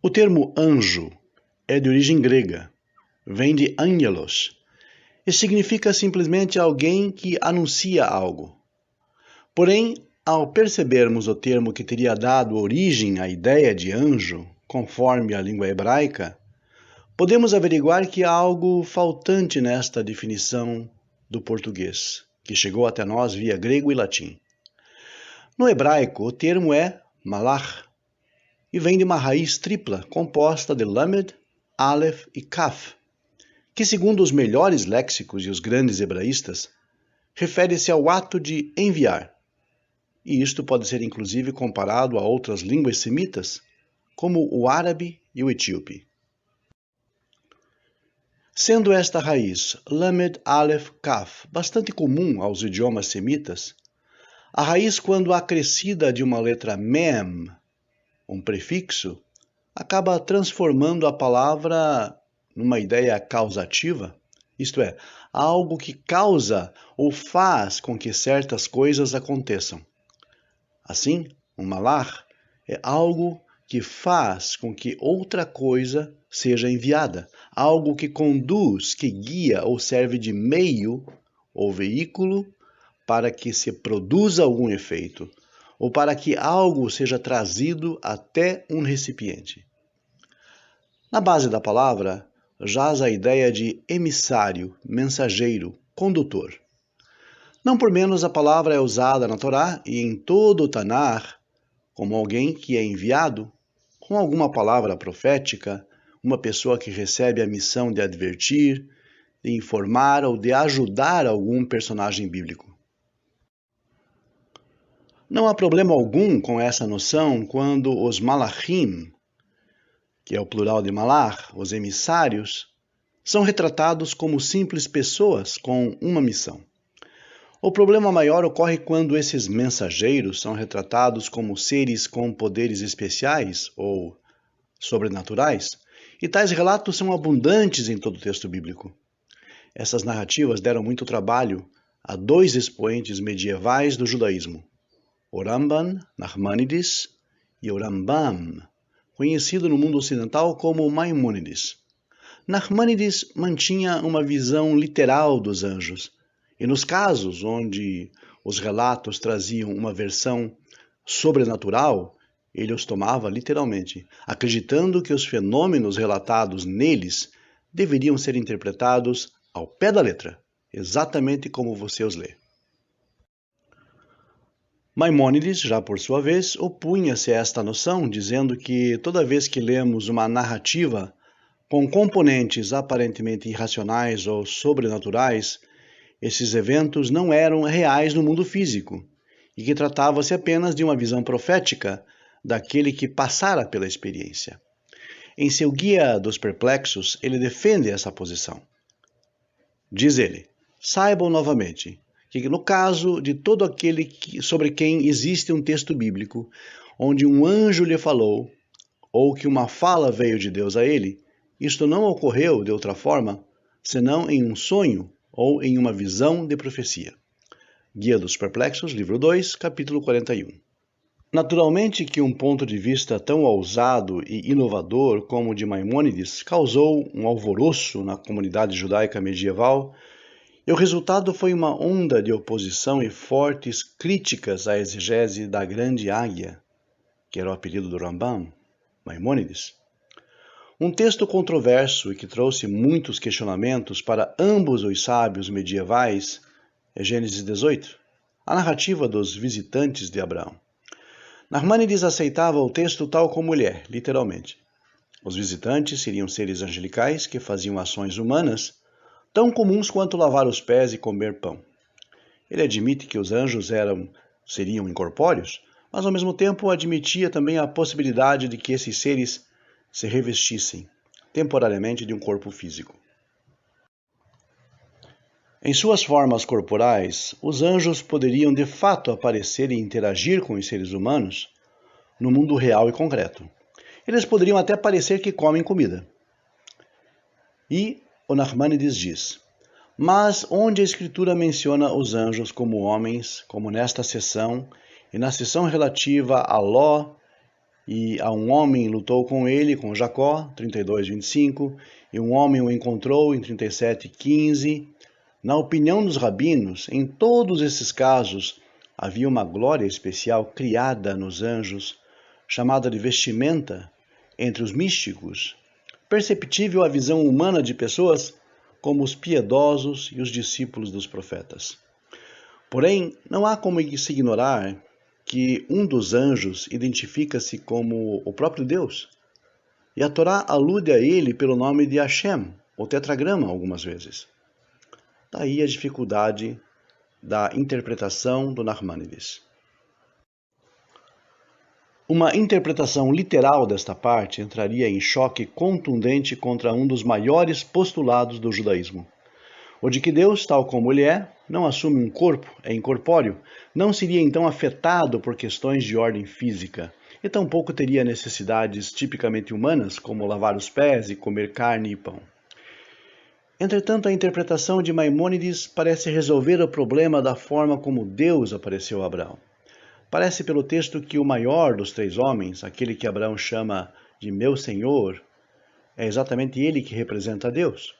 O termo anjo é de origem grega, vem de angelos, e significa simplesmente alguém que anuncia algo. Porém, ao percebermos o termo que teria dado origem à ideia de anjo, conforme a língua hebraica, podemos averiguar que há algo faltante nesta definição do português, que chegou até nós via grego e latim. No hebraico, o termo é malach, e vem de uma raiz tripla composta de lamed, aleph e kaf, que, segundo os melhores léxicos e os grandes hebraístas, refere-se ao ato de enviar. E isto pode ser inclusive comparado a outras línguas semitas, como o árabe e o etíope. Sendo esta raiz, lamed, aleph, kaf, bastante comum aos idiomas semitas, a raiz, quando acrescida de uma letra mem, um prefixo, acaba transformando a palavra numa ideia causativa, isto é, algo que causa ou faz com que certas coisas aconteçam. Assim, um malach é algo que faz com que outra coisa seja enviada, algo que conduz, que guia ou serve de meio ou veículo para que se produza algum efeito, ou para que algo seja trazido até um recipiente. Na base da palavra, jaz a ideia de emissário, mensageiro, condutor. Não por menos a palavra é usada na Torá e em todo o Tanar como alguém que é enviado com alguma palavra profética, uma pessoa que recebe a missão de advertir, de informar ou de ajudar algum personagem bíblico. Não há problema algum com essa noção quando os malachim, que é o plural de malach, os emissários, são retratados como simples pessoas com uma missão. O problema maior ocorre quando esses mensageiros são retratados como seres com poderes especiais ou sobrenaturais, e tais relatos são abundantes em todo o texto bíblico. Essas narrativas deram muito trabalho a dois expoentes medievais do judaísmo, o Ramban Nachmanides e o Rambam, conhecido no mundo ocidental como Maimônides. Nachmanides mantinha uma visão literal dos anjos, e nos casos onde os relatos traziam uma versão sobrenatural, ele os tomava literalmente, acreditando que os fenômenos relatados neles deveriam ser interpretados ao pé da letra, exatamente como você os lê. Maimônides, já por sua vez, opunha-se a esta noção, dizendo que toda vez que lemos uma narrativa com componentes aparentemente irracionais ou sobrenaturais, esses eventos não eram reais no mundo físico, e que tratava-se apenas de uma visão profética daquele que passara pela experiência. Em seu Guia dos Perplexos, ele defende essa posição. Diz ele: saibam novamente que no caso de todo aquele sobre quem existe um texto bíblico, onde um anjo lhe falou, ou que uma fala veio de Deus a ele, isto não ocorreu de outra forma, senão em um sonho ou em uma visão de profecia. Guia dos Perplexos, livro 2, capítulo 41. Naturalmente que um ponto de vista tão ousado e inovador como o de Maimônides causou um alvoroço na comunidade judaica medieval, e o resultado foi uma onda de oposição e fortes críticas à exegese da Grande Águia, que era o apelido do Rambam, Maimônides. Um texto controverso e que trouxe muitos questionamentos para ambos os sábios medievais é Gênesis 18, a narrativa dos visitantes de Abraão. Nachmanides aceitava o texto tal como ele é, literalmente. Os visitantes seriam seres angelicais que faziam ações humanas, tão comuns quanto lavar os pés e comer pão. Ele admite que os anjos seriam incorpóreos, mas ao mesmo tempo admitia também a possibilidade de que esses seres se revestissem temporariamente de um corpo físico. Em suas formas corporais, os anjos poderiam de fato aparecer e interagir com os seres humanos no mundo real e concreto. Eles poderiam até parecer que comem comida. E o Nachmanides diz: Mas onde a Escritura menciona os anjos como homens, como nesta seção, e na seção relativa a Ló e a um homem lutou com ele, com Jacó, 32:25, e um homem o encontrou em 37:15, na opinião dos rabinos, em todos esses casos, havia uma glória especial criada nos anjos, chamada de vestimenta, entre os místicos, perceptível à visão humana de pessoas como os piedosos e os discípulos dos profetas. Porém, não há como se ignorar que um dos anjos identifica-se como o próprio Deus, e a Torá alude a ele pelo nome de Hashem, ou tetragrama, algumas vezes. Daí a dificuldade da interpretação do Nachmanides. Uma interpretação literal desta parte entraria em choque contundente contra um dos maiores postulados do judaísmo. O de que Deus, tal como ele é, não assume um corpo, é incorpóreo, não seria então afetado por questões de ordem física, e tampouco teria necessidades tipicamente humanas, como lavar os pés e comer carne e pão. Entretanto, a interpretação de Maimônides parece resolver o problema da forma como Deus apareceu a Abraão. Parece pelo texto que o maior dos três homens, aquele que Abraão chama de meu Senhor, é exatamente ele que representa a Deus.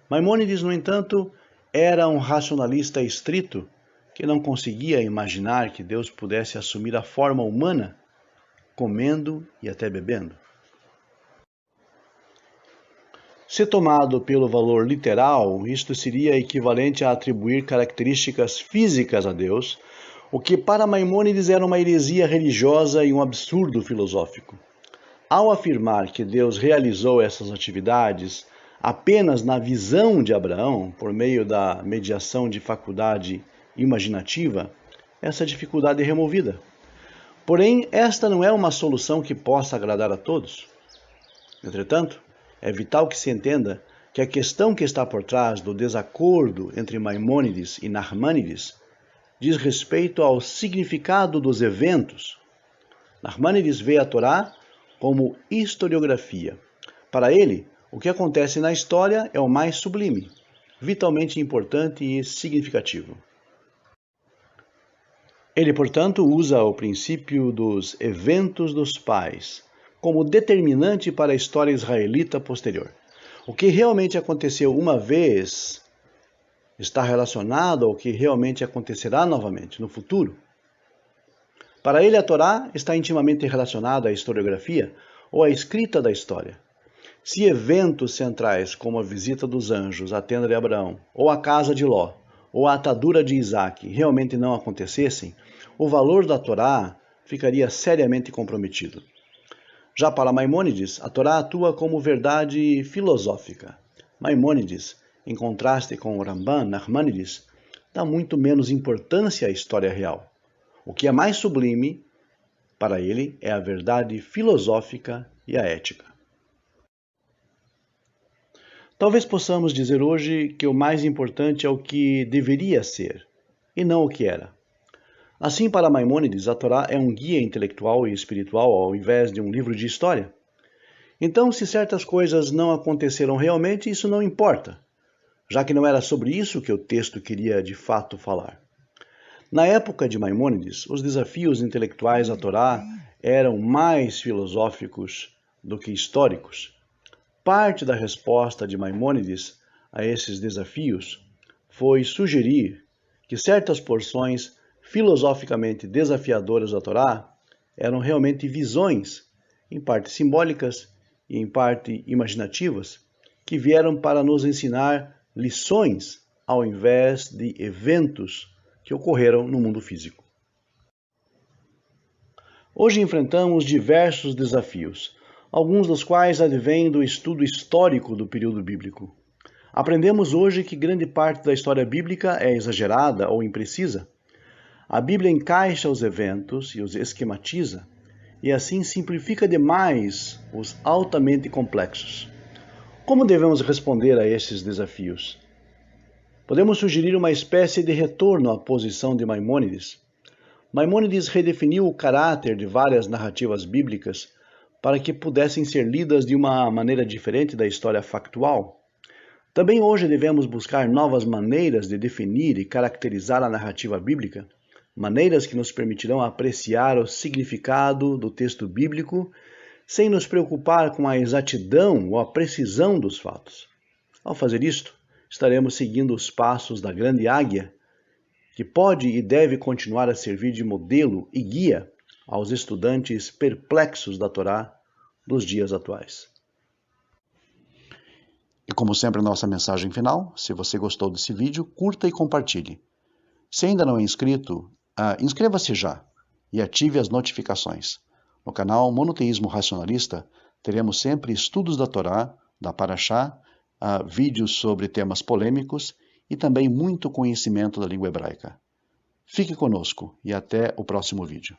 Maimônides, no entanto, era um racionalista estrito que não conseguia imaginar que Deus pudesse assumir a forma humana, comendo e até bebendo. Se tomado pelo valor literal, isto seria equivalente a atribuir características físicas a Deus, o que para Maimônides era uma heresia religiosa e um absurdo filosófico. Ao afirmar que Deus realizou essas atividades apenas na visão de Abraão, por meio da mediação de faculdade imaginativa, essa dificuldade é removida. Porém, esta não é uma solução que possa agradar a todos. Entretanto, é vital que se entenda que a questão que está por trás do desacordo entre Maimônides e Nachmanides diz respeito ao significado dos eventos. Nachmanides vê a Torá como historiografia. Para ele, o que acontece na história é o mais sublime, vitalmente importante e significativo. Ele, portanto, usa o princípio dos eventos dos pais como determinante para a história israelita posterior. O que realmente aconteceu uma vez está relacionado ao que realmente acontecerá novamente no futuro. Para ele, a Torá está intimamente relacionada à historiografia ou à escrita da história. Se eventos centrais como a visita dos anjos à tenda de Abraão, ou a casa de Ló, ou a atadura de Isaac realmente não acontecessem, o valor da Torá ficaria seriamente comprometido. Já para Maimônides, a Torá atua como verdade filosófica. Maimônides, em contraste com o Ramban, Nachmanides, dá muito menos importância à história real. O que é mais sublime, para ele, é a verdade filosófica e a ética. Talvez possamos dizer hoje que o mais importante é o que deveria ser, e não o que era. Assim, para Maimônides, a Torá é um guia intelectual e espiritual ao invés de um livro de história. Então, se certas coisas não aconteceram realmente, isso não importa, já que não era sobre isso que o texto queria de fato falar. Na época de Maimônides, os desafios intelectuais à Torá eram mais filosóficos do que históricos. Parte da resposta de Maimônides a esses desafios foi sugerir que certas porções filosoficamente desafiadoras da Torá eram realmente visões, em parte simbólicas e em parte imaginativas, que vieram para nos ensinar lições ao invés de eventos que ocorreram no mundo físico. Hoje enfrentamos diversos desafios, alguns dos quais advêm do estudo histórico do período bíblico. Aprendemos hoje que grande parte da história bíblica é exagerada ou imprecisa. A Bíblia encaixa os eventos e os esquematiza, e assim simplifica demais os altamente complexos. Como devemos responder a esses desafios? Podemos sugerir uma espécie de retorno à posição de Maimônides. Maimônides redefiniu o caráter de várias narrativas bíblicas para que pudessem ser lidas de uma maneira diferente da história factual. Também hoje devemos buscar novas maneiras de definir e caracterizar a narrativa bíblica, maneiras que nos permitirão apreciar o significado do texto bíblico sem nos preocupar com a exatidão ou a precisão dos fatos. Ao fazer isto, estaremos seguindo os passos da grande águia, que pode e deve continuar a servir de modelo e guia aos estudantes perplexos da Torá dos dias atuais. E como sempre, nossa mensagem final: se você gostou desse vídeo, curta e compartilhe. Se ainda não é inscrito, inscreva-se já e ative as notificações. No canal Monoteísmo Racionalista, teremos sempre estudos da Torá, da Parashá, vídeos sobre temas polêmicos e também muito conhecimento da língua hebraica. Fique conosco e até o próximo vídeo.